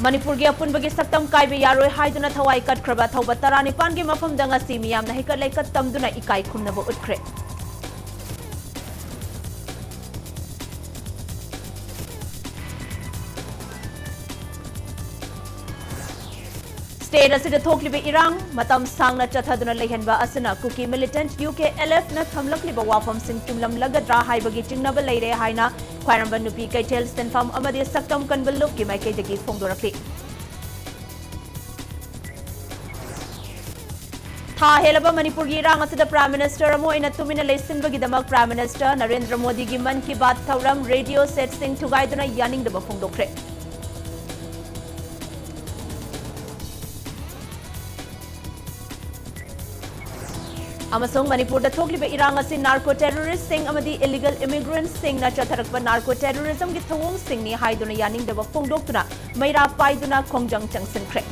Manipur gi apun bagi saktam kai be yaroi haiduna thawai kat khraba thawba tarani pan gi mafam danga si miyam na hikat laikat tamduna ikai khumna bo utkre State asida thoklibe irang matam sangna chathaduna lehenba asana kuki militant UKLF na thamlakliba wafam sing tumlam lagadra haibagi chingnaba leire haina khwairamba nupi kaitel stenfam amadi saktam kanballuk ki maikei dagi phongdorakli Tha helaba Manipur gi irang asida Prime Minister amo ina tumina leisinbagi damak Prime Minister Narendra Modi gi man ki baat thauram radio set sing thugaiduna yaningdaba phongdokre Amasong Manipur da thokliba irang asi narco terrorist sing amadi illegal immigrants sing na chatharakba narco terrorism gi thawong sing ni haiduna yaning da phongdoktuna maira paiduna khongjang changsinkre